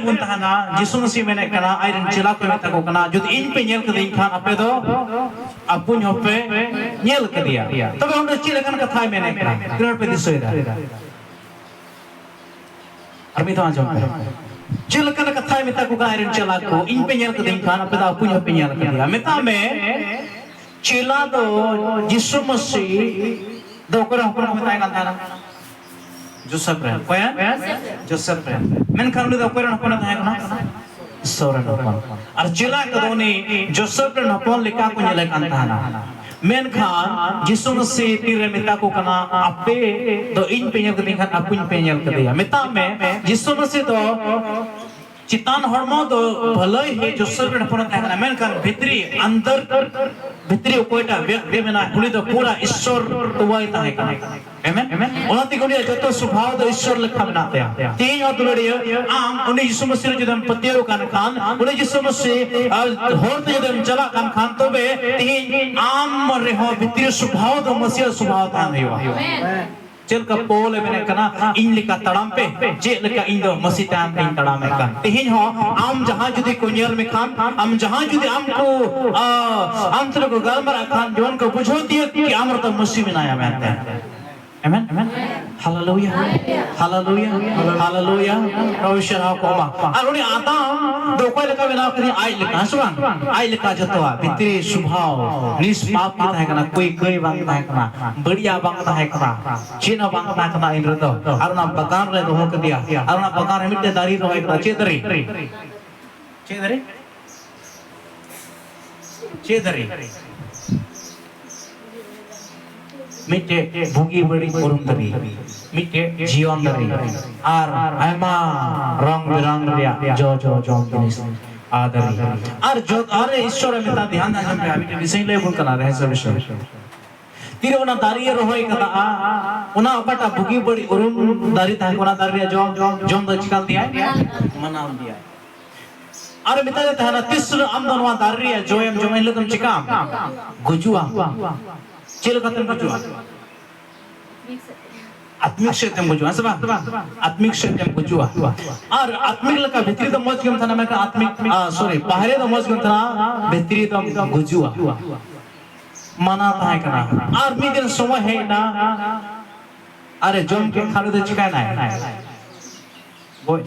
बुन तहना जिसु मसीह मेने कना आइरन चिला को मेता को कना जुद इन पे नेल कदे खान अपे दो अपुन होपे नेल कदिया तबे हम चिला कन कथा मेने कना किरण पे दिसोइदा अरमी तो आजम पे चिला कन कथा मेता को आइरन चिला को इन पे नेल कदे खान अपे दो अपुन होपे नेल कदिया मेता में चिला दो जिसु मसीह दो को हपन को मेता कन जोसेफ रे कोया जोसेफ रे मेन खान दो को हपन था कना सोरन हपन और चिला कदोनी जोसेफ रे हपन लेका को नेले कान ताना मेन खान जिसु मसीह तीरे मेता को कना अपे तो इन पे नेल कदे खान अपुन पे नेल कदिया मेता में जिसु मसीह तो चितान हरमो तो भलाई है जोसेफ रे हपन था कना मेन खान भितरी अंदर भितरी कोइटा वे मेना उनी तो पूरा ईश्वर तो वही था कना आमेन ओनाती कोनी जतो स्वभाव तो ईश्वर लेखा बनाते हैं तीन और दुलड़िया आम उन्हें यीशु मसीह जदम पतियो कान खान उन्हें यीशु मसीह होरते जदम चला कान खान तो बे तीन आम रे हो भितरी स्वभाव तो मसीह स्वभाव था नहीं हुआ चल का पोले मैंने कना इन लिखा तड़ाम पे जे लिखा इन दो मसीह ताम इन तड़ाम में कान तीन हो आम जहाँ जुदी कोनियल में खान आम जहाँ जुदी आम को आम तरह को गलमरा खान जोन को बुझो दिया कि आमर तो मसीह में नाया में आते हैं Amen, amen. Hallelujah, hallelujah, hallelujah. Praise God, Koma. Aruni Adam, do koi leka bina kari ai leka, suban, ai leka jatwa. Pitri subhav, nispap kita hai kana, koi koi bang kita hai kana, बढ़िया bang kita hai kana, Cina bang kita hai kana indra to. Aruna bagan re do hok dia, aruna bagan re mitte dari do hai kana, cedari, cedari, cedari. मिटे भूगी बड़ी उरुम दरी मिटे जीवन दरी are Aima रंग बिरंग रिया जो जिनिस आदरी आर जो अरे ईश्वर मेता ध्यान आजम पे मिटे विषय ले बुन कना रहे सब विषय तीरे ओना दारिये रोहोय कदा ओना अपटा भूगी बड़ी उरुम दारी ता कोना दारिया जो द चिकाल दिया मनाम दिया अरे मिता ता ना तिस्र आमदनवा दारिया जोयम लदम चिकाम गुजुआ चिल खत्म गुजुआ आत्मिक शक्ति गुजुआ सब आत्मिक शक्ति गुजुआ और आत्मिक लका भितरी तो मौज गम था ना मैं आत्मिक सॉरी बाहरे तो मौज गम था भितरी तो गुजुआ मना था है कना और मी दिन समय है ना अरे जोम के खाने तो चिका ना है गोय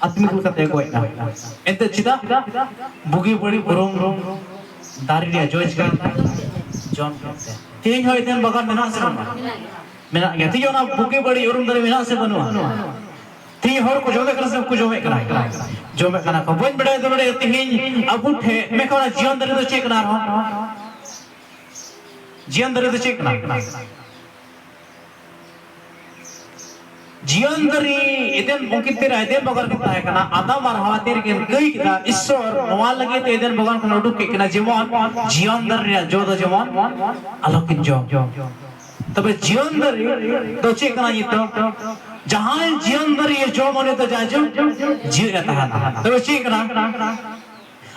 आत्मिक लका ते गोय ना एते चिदा बुगी बड़ी बुरोम दारिया जोइस का जॉन तीन हो इतने बगान में ना से मेरा क्या तीन ना बुके बड़ी उरुम दरे में ना से बनवा तीन हर को जो में कर सब कुछ जो में करा जो में कना को बोल बड़े दरे तीन अब उठे मैं कहना जीवन दरे तो चेक ना रहा जीवन दरे तो चेक ना जीवन दरी इधर मुकित तेरा इधर बगान कितना है कना आधा मार हवा तेरे के कई कितना ईश्वर नवाल लगे तो इधर बगान को नोटुक के कितना जीवन जीवन दरी जो तो जीवन अलग किन जो तबे जीवन दरी तो चेक ना ये तो जहाँ जीवन दरी ये जो मने तो जाजो जीव रहता है तबे चेक ना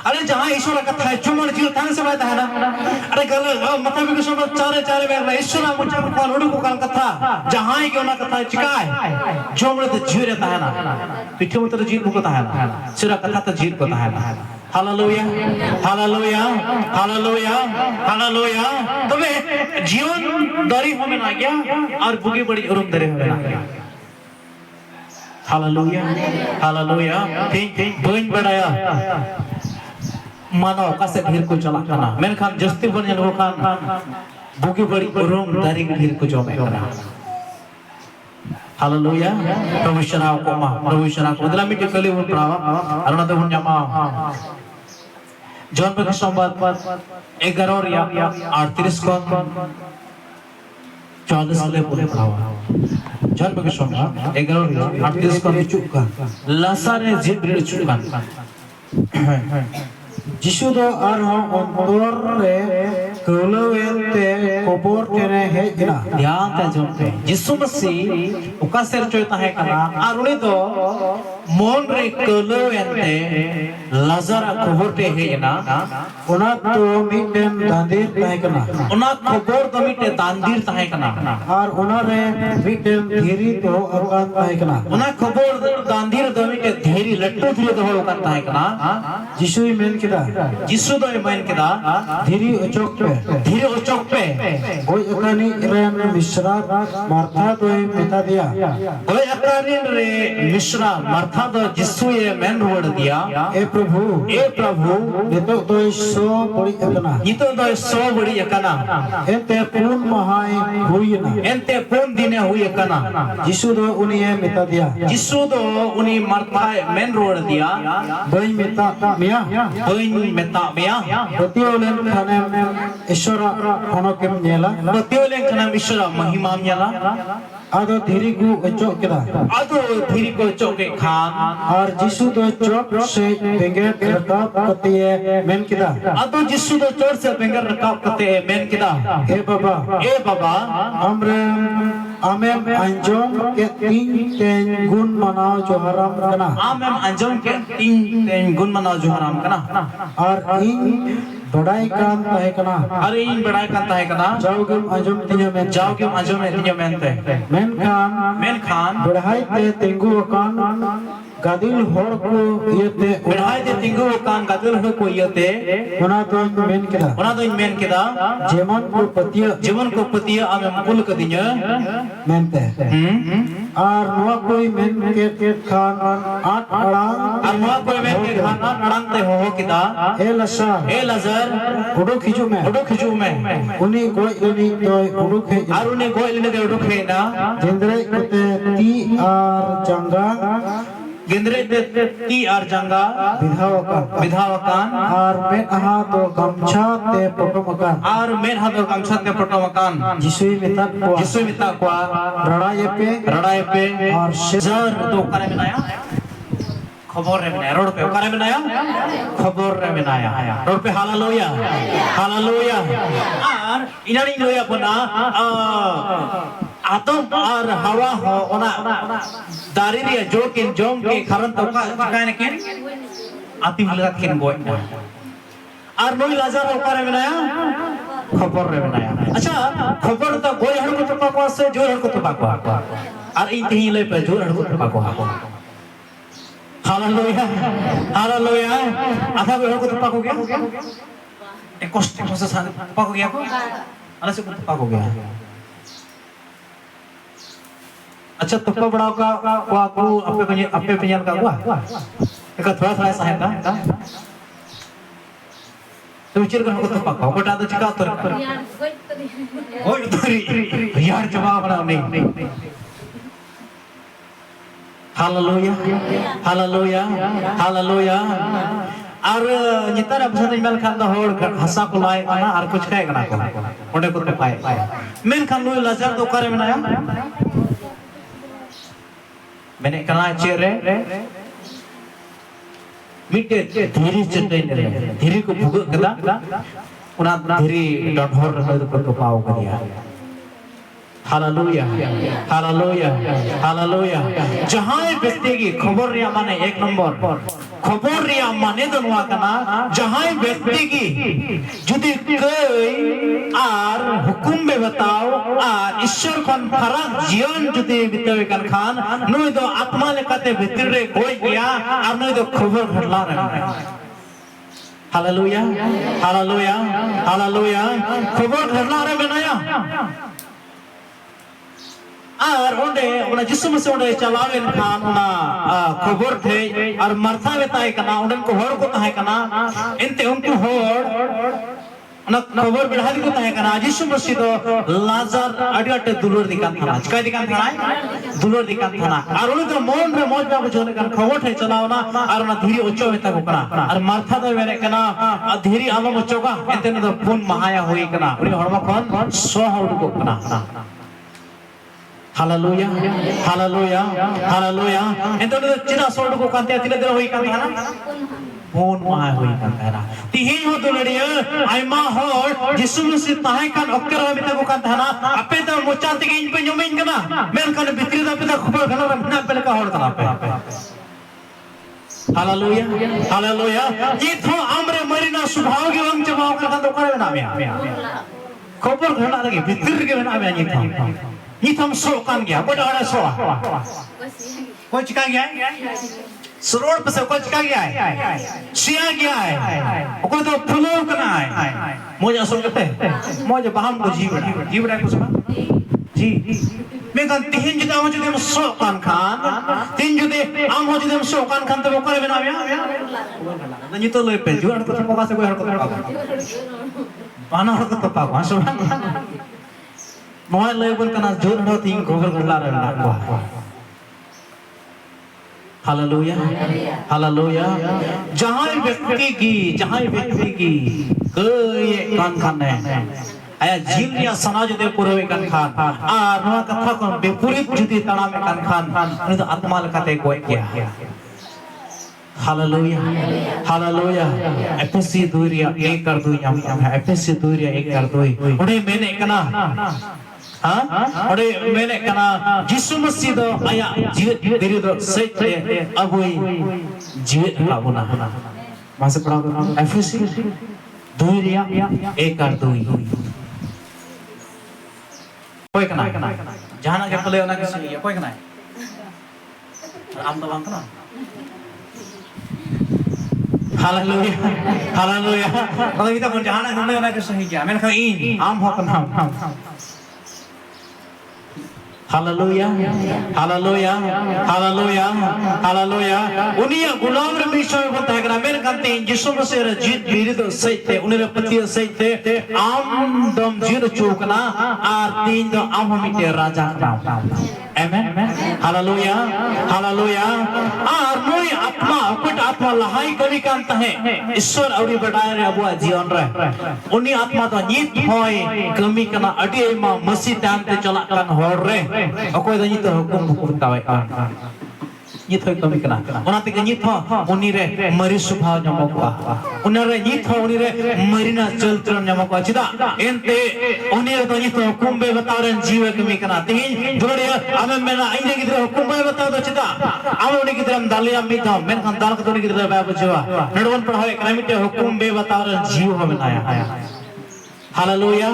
अरे जहाँ ईश्वर का था चुमन जीव थाने से बैठा है ना अरे गल मतलब कि सब चारे में ईश्वर मुझे को लोडू को काल कथा जहाँ ही क्यों ना कथा चिकाय जो मने तो जीव रहता है ना पिठे में तो जीव को कथा है ना सिरा कथा तो जीव को कथा है ना हालेलुया हालेलुया हालेलुया हालेलुया तबे जीवन दरी हमें ना गया और बुगी बड़ी उरुम दरी हमें ना गया हालेलुया हालेलुया ठीक बन बढ़ाया मानो कासे भीड़ को चला करना मैंने खान जस्ती बने लोग खान बुगी बड़ी उरुम दारी की भीड़ को जोमे करना हालेलुया प्रभु शराव को मां प्रभु शराव को दला मिट्टी कली उन प्रावा अरुणा तो उन जमा जॉन बक संवाद 11 या 38 को 40 ले पूरे प्रावा जॉन बक संवाद 11 या 38 को चुका लासारे जीव भीड़ चुका जिसु दो आरो अंदर रे कलवेते कबर तेरे है जना ध्यान ते जोते जिसु मसीह उका सेर चोयता है कना आरुनी दो मोन रे कलवेते लाजर कबर ते है जना उना तो मिटेन दांदीर ताहे कना उना कबर तो मिटे दांदीर ताहे कना और उना रे मिटेन धीरी तो अकान ताहे कना उना कबर दांदीर तो मिटे धीरी लट्टू धीरे दहो kan tahe kana जिसुई मेन किदा jisu do main keda धीरी अचोक पे धीरे ocok pe गोई अकानी इरन मिश्रा मार्था दोई पिता दिया goy akarin re mishra martha do jisu ye main road dia ए प्रभु नितो दोई सो बड़ी अकना nito do so badi yakana एते पूर्ण महाय हुईना ente pon dine hui yakana जिसु दो उन्हें मिता दिया jisu do uni martha main road dia दोई मिता मिया doin meta mea प्रतियोलन खाने ईश्वर होनो के नेला batiolen kana mishra mahima nyala आदो धीरी गु Achok किदा ado dhiri ko choke khan और जिसु दो चोक से बेंगे Rakab कतिये main किदा ado jisu do chor se bengar rakap kate main keda A Baba e baba हमरे आमेम अंजोम के तीन तेन गुण मनाओ जो हराम कना amem anjom ke tin gun manao jo haram kana और इन बड़ाई काम तहे कना are in badai kan tahe kana जाओगे अंजोम तिने में jao ke anjom ne tinyo mente main काम men khan बढ़ाई ते तेंगु कान गादिल होड़ को ये ते bedhai de tingu kan gadul ho ko yate उना तो main किदा ona do men keda जेमन को पतिया जीवन ko patiya amem pul kadinya main ते और नुआ कोई मेन के खान आठ अड़ांग arwa ko men ke khana nadang te ho keda ए लसा e lazar उडो खिजु में odo khiju me उन्हीं कोई इन्हीं तो उडो खे arune go ilne de odo khena जिंदरे कुते ती और जंगा gendre de ti ar janga विधाओ का vidhawakan और मैं कहा तो गमछा ते पटो मकान ar men hado kamsat te potomakan जिसुई मिता को jisu mita kwa रड़ा ये पे radai pe और jar to kare menaya खबर रे menaya road pe kare menaya खबर रे menaya road pe hallelujah hallelujah ar inani loya puna atom ar hawa ho ona dari dia jokin jom ke karan to ka kaine ken ati hilat ken boy ar noi lazar ho kare menaya खबर रे menaya अच्छा खबर तो गोय हड़ को तो पाको से जोर हड़ को तो पाको ar in tihi le pe जोर हड़ को तो पाको hallelujah hallelujah आधा हड़ को तो पाको गया एक कष्ट से पाको गया को अरे से को तो पाको गया अच्छा तुप्पा बड़ाव का वाकु अपे पिnyal का हुआ एक थोड़ा सहायता तो उचिर का को तुप्पा का बटा तो चिका उतर ओए उतरी यार जवाब ना नहीं hallelujah hallelujah hallelujah ar nitar absat mel khan da hor hasa ko lai ana ar kuch khai kana ko onde ko pai men khan noi lazar do kare menaya मैंने कहा चेरे मिटे धीरे चटे ने धीरे को भुग कदा उना धीरे डढोर रहे तो पाओ करिया हालेलुया हालेलुया हालेलुया जहां व्यक्ति की खबर रिया माने एक नंबर खबर रिया माने तो नुआ कना जहां व्यक्ति की जुदी कोई आर हुकुम में बताओ आर ईश्वर खन फरक जीवन जुदी बितावे कन खान नुई दो आत्मा लेकाते भीतर रे कोई गया और नुई दो खबर घटला रहे हालेलुया हालेलुया हालेलुया खबर घटला रे बनाया और ओंडे ओना जिसु मसे ओंडे चलावेन खान ओना खबर थे और मरथा बेताय कना ओंडन को होड़ को ताहे कना एनते उनको होड़ ओना खबर बिढ़ादी को ताहे कना जिसु मसे तो लाजर अडियाटे दुलर दिकान थाना चिका दिकान थाना दुलर दिकान थाना और ओने तो मन रे मौज बा बुझोने कन खबर थे चलावना और ओना धीरे ओचो हेता को कना और मरथा तो वेरे कना धीरे आलम ओचोगा एनते न तो फोन महाया होई कना ओनी हड़मा कोन सो होड़ को कना हालेलुया हालेलुया हालेलुया एंतो तो चिना सोड को कांते तिले देर होई कांते ना फोन मा होई कांते ना तिही हो दुलड़िया आइमा हो जिसु मसीह ताहे कान अक्कर बिता को कांते ना अपे तो मोचा तिगे इन पे जोमेन कना मेन कान बिक्री दा पिता खबर कना ना पे का होड़ कना पे हालेलुया हालेलुया ये थो हमरे मरीना स्वभाव के वंग जवाब करता तो करे ना में खबर घना लगे भीतर के ना में ये था Ni tham so kan gya, bada ada so. Kau cakap gya? Road पे से कोई चिका गया है, सिया गया है, कोई तो फुलो करना है, मुझे असर करते हैं, मुझे बाहम को जीव रहा है कुछ जी, मैं कहता तीन जुदे हम जुदे मसो कान तीन जुदे आम हो जुदे मसो कान तो वो करे बिना बिया, तो ये तो ले पे जुआर तो मौका से कोई हरकत पागो, पाना हरकत पागो, हाँ सुना, मोह लेबल करना जोर हड़ो तीन गोबर गला रहा है, हालेलुया, हालेलुया, जहाँ व्यक्ति की कोई कान है, आया जीव या समाज दे पुरवे कान नवा कथा को विपरीत जुदी तड़ा में कान उन्हें तो आत्मा लकाते कोई क्या, हालेलुया, हालेलुया, एफएससी दूरिया एक कर दो यहाँ, एफएससी दूरिया एक कर दो, उन्हें मैंने कना हाँ अरे मैंने कहा जिसु मसीह दो आया जीवित दीरी दो सच है अब वही जीवित का बुना वहाँ से पढ़ा करो एफएससी दूरिया एक कर दो कोई कना जहाँ ना क्या ना किसी ये कोई कना आम तो बांध ना हालेलुया, हालेलुया, मतलब kita pun jahana nune na kisah hija, men kau ini am ho kan hallelujah, hallelujah, hallelujah, hallelujah, उन्हीं गुलाम रमीशों में बताया गया मेरे कहते हैं जिसों में से रजीत बीरित सही थे उन्हें पति सही थे आम दम जीरो चौकना आर तीन दो आम हमीटे राजा का आमेन, हालेलुया, हालेलुया, आर नोई आत्मा कुछ आत्मा लहाई कभी कांता है ईश्वर अवरी बढ़ाए रे अबुआ जीवन रे उन्हीं आत्मा तो नीत होए कमी करना अड़ी माँ मसीह तांते चला kan hore aku itu nyito hukum tawai nyito kami kena onate ke nyito unire mari subha nyamokwa unire nyito unire marina chaltran nyamokwa chida ente unire to nyito hukum be bataren jiwa kami kena tin jode ame mena aine gidra hukum be batao to chida ame uni gidra dalia mita men kan dal ko gidra ba bajwa nadwan padhawe kramite hukum be bataren jiwa benaya hallelujah,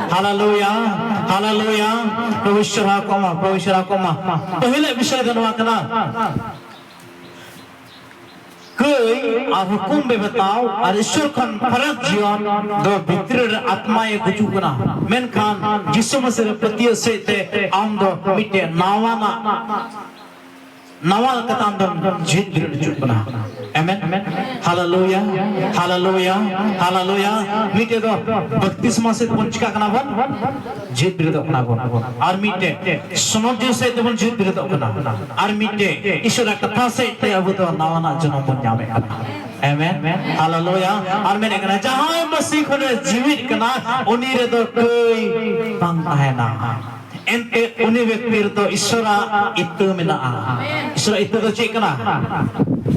hallelujah, hallelujah, प्रभुश्वरा कोमा पहले विषय धन्यवाद करना कोई हुकुम में बताओ और ईश्वर खान फरक जीवन दो भीतर आत्मा ये कुछ करना मेन खान जिससे मसीह प्रत्येक से ते आम दो मिटे नवा कताम दो जीत बिरड चुपना आमेन, हालेलुया, हालेलुया, हालेलुया, मिटे दो बत्तीसवां से पंचका कना बन जीत बिरड अपना बन और मिटे समाज से तो बन जीत बिरड अपना और मिटे ईश्वर कथा से ते अब तो नवा ना जन्म बन जावे आमेन, हालेलुया, और मैंने कहा जहाँ मसीह को जीवित करना उन्हीं रे तो कोई बंदा है ना ente uni व्यक्ति तो ईश्वरा itu mina ईश्वरा itu तो cek ना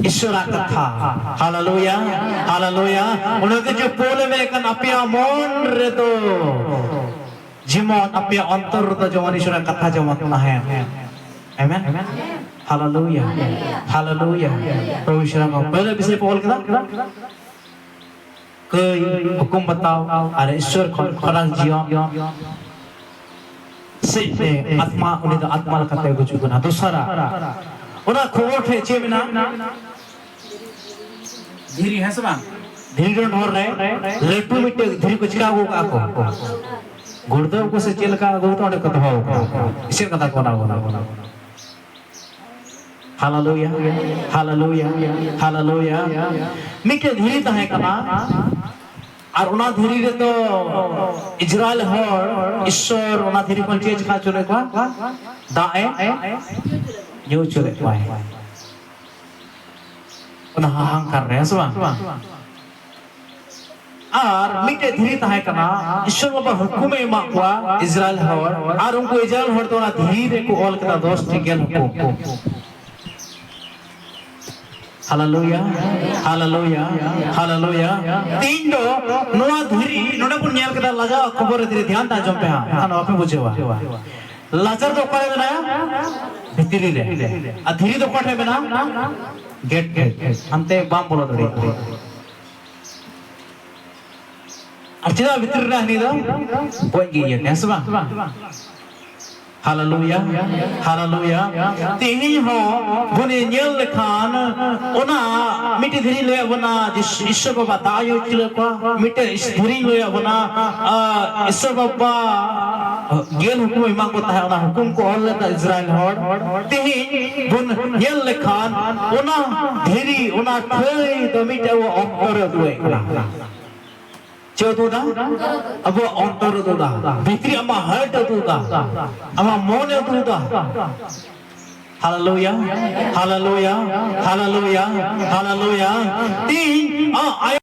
ईश्वरा कथा हालेलुया, हालेलुया, उन्हें जो बोले में kan apia mon रे तो जिमोन apia अंतर तो जो ईश्वरा कथा जो मतलब है आमेन, हालेलुया, हालेलुया, प्रभु ईश्वर को पहले विषय बोल के कोई हुकुम बताओ अरे ईश्वर को खराब जीवन से आत्मा उन्हें तो आत्मा लकाते कुछ गुना दूसरा उन्हें खोट है चे बिना धीरी है सब धीरी डोंट हो रहे लेटू मिट्टे धीरी कुछ का वो काको गुर्दों को से चेल का गुर्दों ने कथा हो इसे कथा कोना हालेलुया, हालेलुया, हालेलुया, मिट्टे धीरी तो है कना और उना धीरी रे तो इजराइल हर ईश्वर उना धीरी कौन चीज खा चुने को दाए न्यू चुने को है उना हांग कर रहे हैं सुबह और मिटे धीरी ताहे कना ईश्वर बाबा हुकुम में माकुआ इजराइल हर और उनको इजराइल हर तो उना धीरी रे को ऑल कता दोस्त टिकल हुकुम हालेलुया, हालेलुया, हालेलुया, तीन दो नोआ धुरी नोडे पुन न्याल कदा लगा खबर धीरे ध्यान ता जम पे हां खाना आपे बुझेवा लाजर तो करे बनाया भितरी रे आ धीरी तो कोठे बना गेट अंते बाम बोलो दड़ी अर्चिदा भितरी रे हनी दो कोई गी ये नेसबा Hallelujah, hallelujah. Tihi ho bune nyel lekhan ona miti dhiri loya buna Ishwar Baba tayo chile kwa miti dhiri loya buna Ishwar Baba gel hukum imam ko tahay ona hukum ko all ta Israel hod tihi bun nyel lekhan ona dhiri ona thai to miti wo onkor duwe Jododa, abo ontor doda, bitri ama heart doda, ama mone doda. Hallelujah, hallelujah, hallelujah, hallelujah.